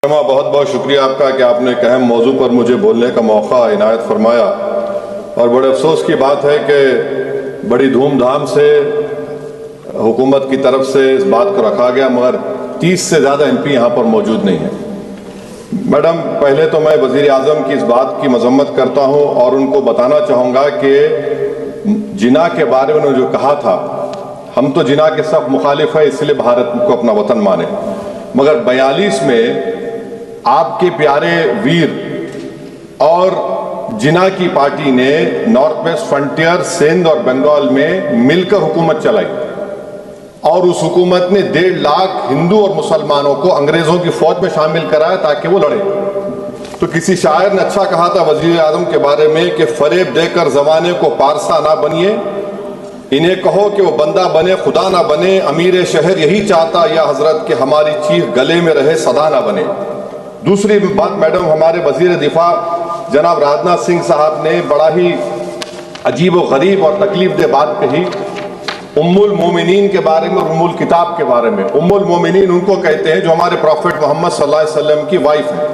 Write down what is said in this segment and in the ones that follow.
बहुत बहुत शुक्रिया आपका कि आपने एक अहम मौजू पर मुझे बोलने का मौका इनायत फरमाया। और बड़े अफसोस की बात है कि बड़ी धूमधाम से हुकूमत की तरफ से इस बात को रखा गया, मगर 30 से ज़्यादा MP यहाँ पर मौजूद नहीं है। मैडम, पहले तो मैं वज़ीर आज़म की इस बात की मजम्मत करता हूँ और उनको बताना चाहूँगा कि जिना के बारे में उन्होंने जो कहा था, हम तो जिना के सब मुखालिफ है, इसलिए भारत को अपना वतन माने, मगर 42 में आपके प्यारे वीर और जिना की पार्टी ने नॉर्थ वेस्ट फ्रंटियर, सिंध और बंगाल में मिलकर हुकूमत चलाई और उस हुकूमत ने 1.5 लाख हिंदू और मुसलमानों को अंग्रेजों की फौज में शामिल कराया ताकि वो लड़े। तो किसी शायर ने अच्छा कहा था वजीर आजम के बारे में कि फरेब देकर जमाने को पारसा ना बनिए, इन्हें कहो कि वो बंदा बने खुदा ना बने, अमीर शहर यही चाहता या हजरत कि हमारी चीख गले में रहे सदा ना बने। दूसरी बात मैडम, हमारे वजीर दिफा जनाब राजनाथ सिंह साहब ने बड़ा ही अजीब व गरीब और तकलीफ दे बात कही उम्मुल मोमिनीन के बारे में और उम्मुल किताब के बारे में। उम्मुल मोमिनीन उनको कहते हैं जो हमारे प्रॉफिट मोहम्मद सल्लल्लाहु अलैहि वसल्लम की वाइफ है,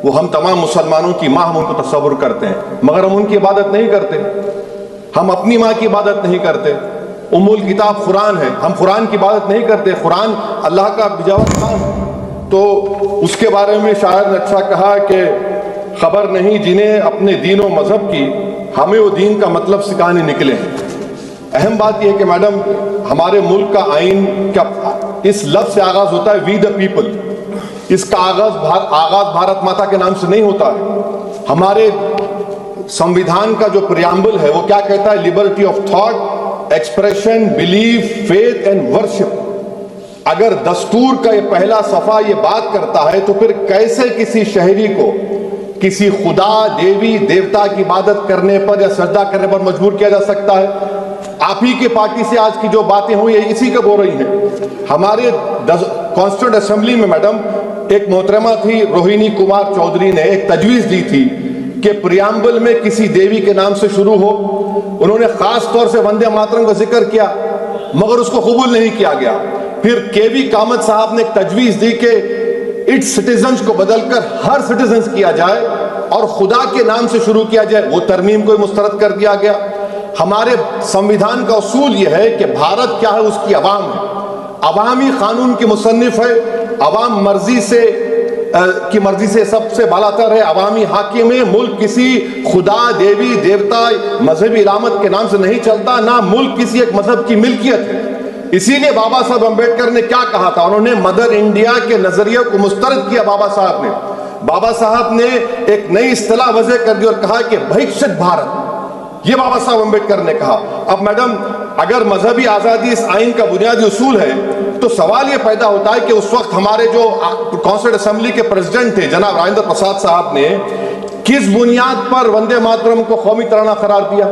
वो हम तमाम मुसलमानों की माँ, हम उनको तस्वुर करते हैं, मगर हम उनकी इबादत नहीं करते, हम अपनी माँ की इबादत नहीं करते। उम्मुल किताब कुरान है, हम कुरान की इबादत नहीं करते, कुरान अल्लाह का बिजावा कलाम है। तो उसके बारे में शायर ने अच्छा कहा कि खबर नहीं जिन्हें अपने दीन और मजहब की, हमें वो दीन का मतलब सिखाने निकले हैं। अहम बात यह है कि मैडम, हमारे मुल्क का आइन का इस लफ्ज से आगाज होता है वी द पीपल। इसका आगाज भारत माता के नाम से नहीं होता है। हमारे संविधान का जो प्रियम्बल है वो क्या कहता है? Liberty of thought, expression, belief, faith and worship. अगर दस्तूर का ये पहला सफा ये बात करता है तो फिर कैसे किसी शहरी को किसी खुदा, देवी, देवता की इबादत करने पर या सजदा करने पर मजबूर किया जा सकता है? आप ही के पार्टी से आज की जो बातें हुई इसी का बोल रही हैं। हमारे कॉन्स्टिट्यूंट असेंबली में मैडम एक मोहतरमा थी रोहिणी कुमार चौधरी ने एक तजवीज दी थी कि प्रियम्बल में किसी देवी के नाम से शुरू हो। उन्होंने खास तौर से वंदे मातरम का जिक्र किया, मगर उसको कबूल नहीं किया गया। फिर केवी कामत साहब ने एक तजवीज दी कि इट्स सिटीजन्स को बदलकर हर सिटीजन्स किया जाए और खुदा के नाम से शुरू किया जाए, वो तरमीम को मुस्तरद कर दिया गया। हमारे संविधान का उसूल यह है कि भारत क्या है, उसकी अवाम है, अवामी कानून की मुसन्निफ है, अवाम मर्जी से सबसे बालातर है, अवामी हाकिम है। मुल्क किसी खुदा, देवी, देवता, मजहबी इलामत के नाम से नहीं चलता, ना मुल्क किसी एक मजहब की मिल्कियत है। इसीलिए बाबा साहब अम्बेडकर ने क्या कहा था? उन्होंने मदर इंडिया के नजरिए को मुस्तरद किया। बाबा साहब ने एक नई इस्तिलाह वजह कर दी और कहा कि भविष्य भारत, ये बाबा साहब अम्बेडकर ने कहा। अब मैडम, अगर मजहबी आजादी इस आइन का बुनियादी उसूल है तो सवाल ये पैदा होता है कि उस वक्त हमारे जो कॉन्स्टिट्यूंट असेंबली के प्रेसिडेंट थे जनाब राजेंद्र प्रसाद साहब ने किस बुनियाद पर वंदे मातरम को कौमी तराना करार दिया?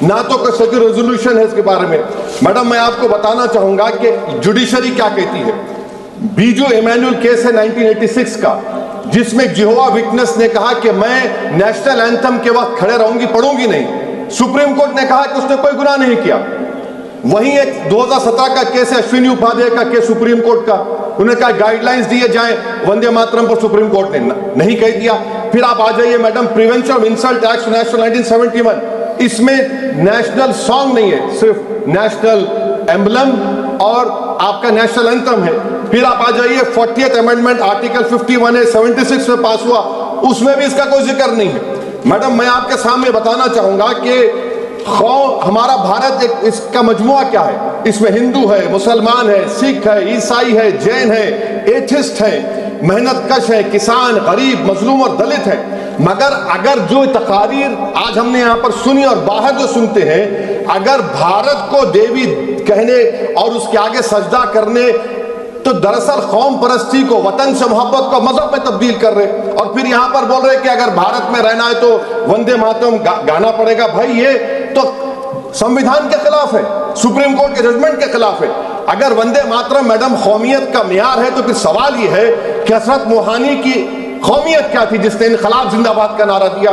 ना तो कोई सेक्युलर रेजोल्यूशन है इसके बारे में। मैडम, मैं आपको बताना चाहूंगा कि जुडिशरी क्या कहती है। बीजू इमैनुअल केस है 1986 का, जिसमें जिहोवा विटनेस ने कहा कि मैं नेशनल एंथम के वक्त खड़े रहूंगी, पढ़ूंगी नहीं। सुप्रीम कोर्ट ने कहा कि उसने कोई गुनाह नहीं किया। वहीं एक 2017 का केस है अश्विनी उपाध्याय का केस सुप्रीम कोर्ट का, उन्हें कहा गाइडलाइंस दिए जाए वंदे मातरम पर, सुप्रीम कोर्ट ने नहीं कह दिया। फिर आप आ जाइए madam, prevention of insult act national 1971, इसमें नेशनल सॉन्ग नहीं है, सिर्फ नेशनल एम्बलम और आपका नेशनल एंथम है। फिर आप आ जाइए 40th अमेंडमेंट आर्टिकल 51A 76 में पास हुआ, उसमें भी इसका कोई जिक्र नहीं है। मैडम, मैं आपके सामने बताना चाहूंगा कि हमारा भारत एक इसका मजमुआ क्या है। इसमें हिंदू है, मुसलमान है, सिख है, ईसाई है, जैन है, एथिस्ट है, मेहनत कश है, किसान, गरीब, मजलूम और दलित है। मगर अगर जो तकारीर आज हमने यहाँ पर सुनी और बाहर जो सुनते हैं, अगर भारत को देवी कहने और उसके आगे सजदा करने, तो दरअसल कौम परस्ती को, वतन से मोहब्बत को मजहब में तब्दील कर रहे, और फिर यहाँ पर बोल रहे कि अगर भारत में रहना है तो वंदे मातरम गाना पड़ेगा। भाई, ये तो संविधान के खिलाफ है, सुप्रीम कोर्ट के जजमेंट के खिलाफ है। अगर वंदे मातरम मैडम कौमियत का मियार है तो फिर सवाल ये है कि हजरत मोहानी की कौमियत क्या थी जिसने इनकलाब जिंदाबाद का नारा दिया?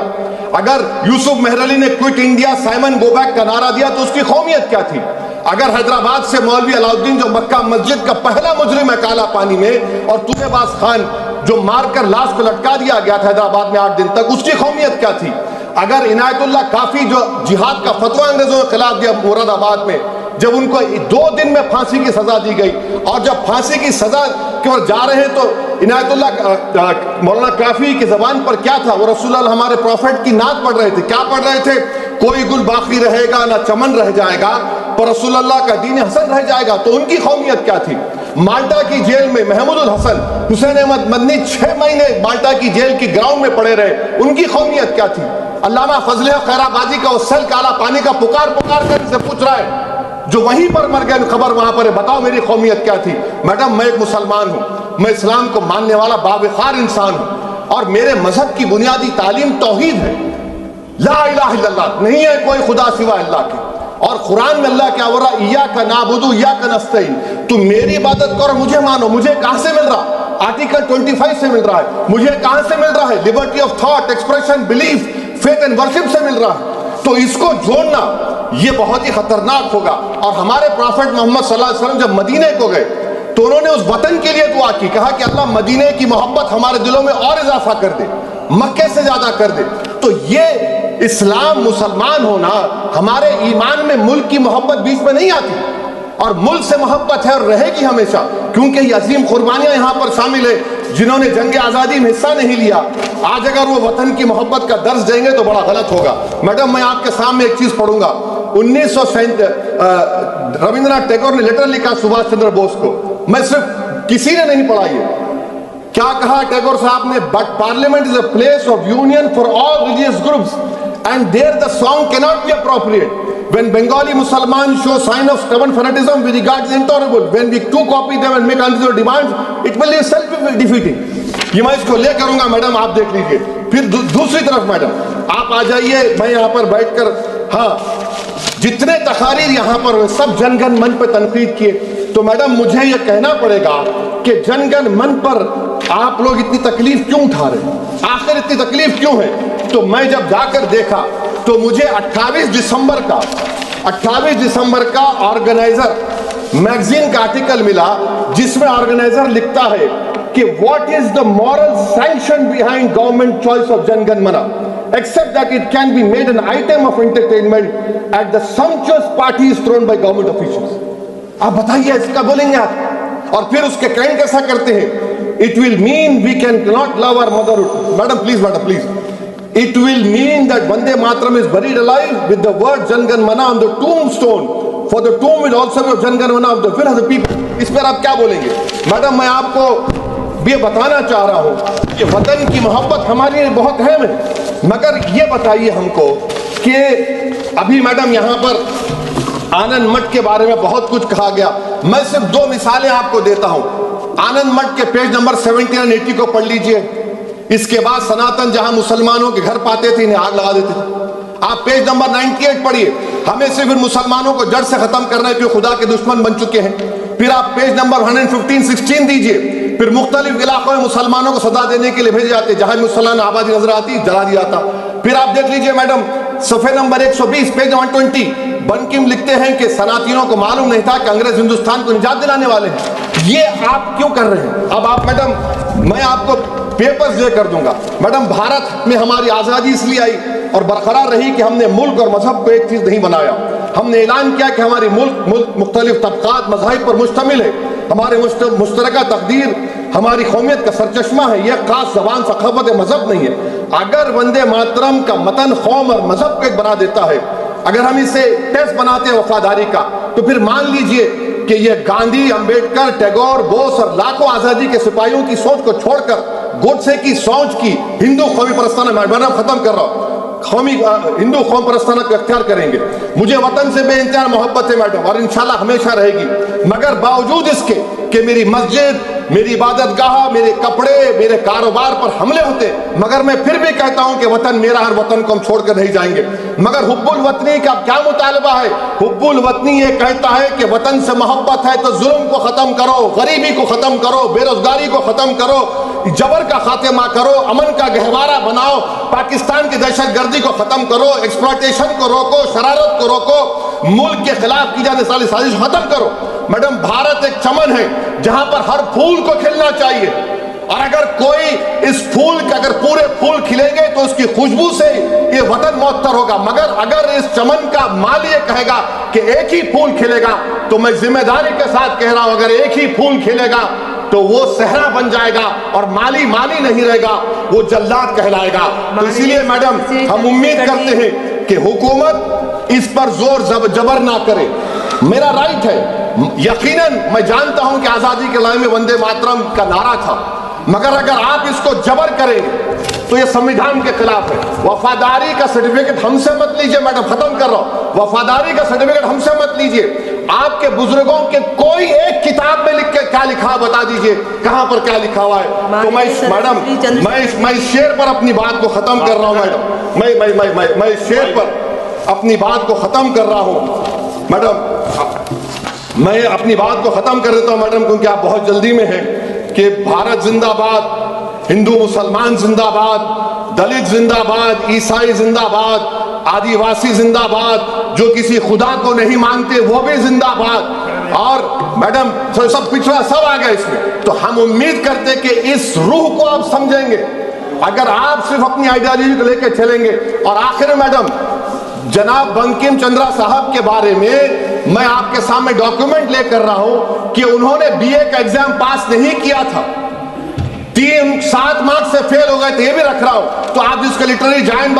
अगर यूसुफ मेहरली ने quit India, Simon go back का नारा दिया तो उसकी कौमियत क्या थी? अगर हैदराबाद से मौलवी अलाउद्दीन जो मक्का मस्जिद का पहला मुजरिम है काला पानी में, और तुमेबाज खान जो मारकर लाश को लटका दिया गया था हैदराबाद में 8 दिन तक, उसकी कौमियत क्या थी? अगर इनायतुल्लाह काफी जो जिहाद का फतवा अंग्रेजों के खिलाफ दिया मुरादाबाद में, जब उनको 2 दिन में फांसी की सजा दी गई, और जब फांसी की सजा की ओर जा रहे हैं तो इनायतुल्लाह मौलाना काफी की जबान पर क्या था? वो रसूलुल्लाह हमारे प्रॉफिट की नात पढ़ रहे थे। क्या पढ़ रहे थे? कोई गुल बाकी रहेगा ना चमन रह जाएगा, पर रसूलुल्लाह का दीन हसन रह जाएगा। तो उनकी कौमियत क्या थी? माल्टा की जेल में महमूदुल हसन, हुसैन अहमद मदनी 6 महीने माल्टा की जेल की ग्राउंड में पड़े रहे, उनकी कौमियत क्या थी? अल्लामा फजले खैराबादी का उस सल काला पानी का पुकार कर से पूछ रहा है, जो वहीं पर मर गए, खबर वहां पर है, बताओ मेरी कौमियत क्या थी? मैडम, मैं एक मुसलमान हूं, मैं इस्लाम को मानने वाला बावखार इंसान हूं, और मेरे मजहब की बुनियादी तालीम तौहीद है, ला इलाहा इल्लल्लाह, नहीं है कोई खुदा सिवा अल्लाह के। और कुरान में अल्लाह क्या बोल रहा? इय्याका नाबुदु इय्याका नस्तईन, तुम मेरी इबादत करो, मुझे मानो। मुझे कहां से मिल रहा? आर्टिकल 25 से मिल रहा है। मुझे कहां से मिल रहा है? Liberty of thought, expression, belief, faith and worship से मिल रहा है। तो इसको जोड़ना ये बहुत ही खतरनाक होगा। और हमारे प्रॉफिट मोहम्मद सल्लल्लाहु अलैहि वसल्लम जब मदीने को गए तो उन्होंने उस वतन के लिए दुआ की, कहा कि अल्लाह मदीने की मोहब्बत हमारे दिलों में और इजाफा कर दे, मक्के से ज्यादा कर दे। तो ये इस्लाम, मुसलमान होना, हमारे ईमान में मुल्क की मोहब्बत बीच में नहीं आती, और मुल्क से मोहब्बत है और रहेगी हमेशा, क्योंकि ये अजीम कुर्बानियां यहाँ पर शामिल है जिन्होंने जंग आज़ादी में हिस्सा नहीं लिया। आज अगर वो वतन की मोहब्बत का दर्ज देंगे तो बड़ा गलत होगा। मैडम, मैं आपके सामने एक चीज पढ़ूंगा। 1937 रविंद्रनाथ टैगोर ने लेटर लिखा सुभाष चंद्र बोस को, मैं सिर्फ किसी ने नहीं पढ़ा ये। क्या कहा टैगोर साहब ने? But parliament is a place of union for all religious groups and there the song can not be appropriate. When Bengali Musliman show sign of stubborn fanaticism, we regard it intolerable. When we too copy them and make unreasonable demands, it will be self-defeating. ये मैं इसको ले करूंगा madam, आप देख लीजिए। फिर दूसरी तरफ मैडम आप आ जाइए, मैं यहाँ पर बैठकर, हाँ, जितने तकारीर यहाँ पर हुए सब जनगण मन पर तनकीद किए, तो मैडम मुझे ये कहना पड़ेगा कि जनगण मन पर आप लोग इतनी तकलीफ क्यों उठा रहे हैं? आखिर इतनी तकलीफ क्यों है? तो मैं जब जाकर देखा तो मुझे 28 दिसंबर का ऑर्गेनाइजर मैगजीन का आर्टिकल मिला, जिसमें ऑर्गेनाइजर लिखता है कि what is the moral sanction behind government choice of Jana Gana Mana, except that it can be made an item of entertainment at the sumptuous parties thrown by government officials. आप बताइए, इसका बोलेंगे आप? और फिर उसके क्लेम कैसा करते हैं? It will mean we can not love our motherhood. Madam please, it will mean that Vande Mataram is buried alive with the word Jan Gan Mana on the tombstone, for the tomb will also be of Jan Gan Mana of the will of the people. इस पर आप क्या बोलेंगे? Madam, मैं आपको ये बताना चाह रहा हूँ कि वतन की मोहब्बत हमारे लिए बहुत अहम है, मगर ये बताइए हमको कि अभी मैडम यहाँ पर आनंद मठ के बारे में बहुत कुछ कहा गया। मैं सिर्फ 2 मिसालें आपको देता हूँ। आनंद मठ के पेज नंबर 70 और 80 को पढ़ लीजिए। इसके बाद सनातन जहां मुसलमानों के घर पाते थे, इन्हें आग लगा देते थे। आप पेज नंबर 98 पढ़िए। हमें सिर्फ इन मुसलमानों को जड़ से खत्म करना है जो खुदा के दुश्मन बन चुके हैं। फिर आप पेज नंबर 115-16 दीजिए। फिर मुख्तलिफ इलाकों में मुसलमानों को सजा देने के लिए भेजे जाते, जहां मुसलमान आबादी नजर आती जला दिया जाता। फिर आप देख लीजिए मैडम, सफे नंबर 120 पेज 120, बंकिम लिखते हैं कि सनातनियों को मालूम नहीं था कि अंग्रेज हिंदुस्तान को निजात दिलाने वाले हैं। ये आप क्यों कर रहे हैं? अब आप मैडम, मैं आपको पेपर्स दे कर दूंगा। मैडम, भारत में हमारी आज़ादी इसलिए आई और बरकरार रही कि हमने मुल्क और मजहब को एक चीज़ नहीं बनाया। हमने ऐलान किया कि हमारी मुल्क मुख्तलिफ तबकात मज़ाहिब पर मुश्तमिल है। हमारे मुश्तरका तकदीर हमारी कौमियत का सरचश्मा है। यह खास जबान, सखावत, मजहब नहीं है। अगर वंदे मातरम का मतन कौम और मजहब को एक बना देता है, अगर हम इसे टेस्ट बनाते हैं वफादारी का, तो फिर मान लीजिए कि यह गांधी, अंबेडकर, टैगोर, बोस और लाखों आज़ादी के सिपाहियों की सोच को छोड़कर गोडसे की सोच की हिंदू कौमी परस्ताना, मैं खत्म कर रहा हूं, हिंदू कौम परस्ताना को अख्तियार करेंगे। मुझे वतन से बेइंतहा मोहब्बत है मैडम, और इंशाल्लाह हमेशा रहेगी। मगर बावजूद इसके कि मेरी मस्जिद, मेरी इबादत गाह, मेरे कपड़े, मेरे कारोबार पर हमले होते, मगर मैं फिर भी कहता हूं कि वतन मेरा, हर वतन को हम छोड़कर नहीं जाएंगे। मगर हुब्बुल वतनी का क्या मुतालबा है? हुब्बुल वतनी ये कहता है कि वतन से मोहब्बत है तो जुल्म को खत्म करो, गरीबी को खत्म करो, बेरोजगारी को खत्म करो, जबर का खात्मा करो, अमन का गहवारा बनाओ, पाकिस्तान की दहशतगर्दी को खत्म करो, एक्सप्लॉयटेशन को रोको, शरारत को रोको, मुल्क के खिलाफ की जाने वाली साजिश खत्म करो। मैडम, भारत एक चमन है जहां पर हर फूल को खिलना चाहिए, और अगर कोई इस फूल के अगर पूरे फूल खिलेंगे तो उसकी खुशबू से ये वतन मुअत्तर होगा, मगर अगर इस चमन का माली ये कहेगा कि एक ही फूल खिलेगा, तो मैं जिम्मेदारी के साथ कह रहा हूं, अगर एक ही फूल खिलेगा तो वो सहरा बन जाएगा और माली माली नहीं रहेगा, वो जल्लाद कहलाएगा। तो इसीलिए मैडम हम उम्मीद करते हैं कि हुकूमत इस पर जोर जबर ना करे। मेरा राइट है, यकीनन मैं जानता हूं कि आजादी के लड़ाई में वंदे मातरम का नारा था, मगर अगर आप इसको जबर करेंगे तो ये संविधान के खिलाफ है। वफादारी का सर्टिफिकेट हमसे मत लीजिए मैडम, खत्म कर रहा हूं, वफादारी का सर्टिफिकेट हमसे मत लीजिए। आपके बुजुर्गों के कोई एक किताब में लिख के क्या लिखा बता दीजिए, कहां पर क्या लिखा हुआ है। तो मैं मैडम मैं इस शेर पर अपनी बात को खत्म कर रहा हूं मैडम, मैं इस शेर पर अपनी बात को खत्म कर रहा हूं मैडम, मैं अपनी बात को खत्म कर देता हूं मैडम, क्योंकि आप बहुत जल्दी में हैं। कि भारत जिंदाबाद, हिंदू मुसलमान जिंदाबाद, दलित जिंदाबाद, ईसाई जिंदाबाद, आदिवासी जिंदाबाद, जो किसी खुदा को नहीं मानते वो भी जिंदाबाद, और मैडम सब पिछड़ा सब आ गया इसमें। तो हम उम्मीद करते कि इस रूह को आप समझेंगे, अगर आप सिर्फ अपनी आइडियोलॉजी को लेकर चलेंगे। और आखिर में मैडम, जनाब बंकिम चंद्रा साहब के बारे में मैं आपके सामने डॉक्यूमेंट लेकर रहा हूं कि उन्होंने बीए का एग्जाम पास नहीं किया था, 7 मार्क्स से फेल हो गए थे, ये भी रख रहा हूं। तो आप जिसका लिटरेरी जायंट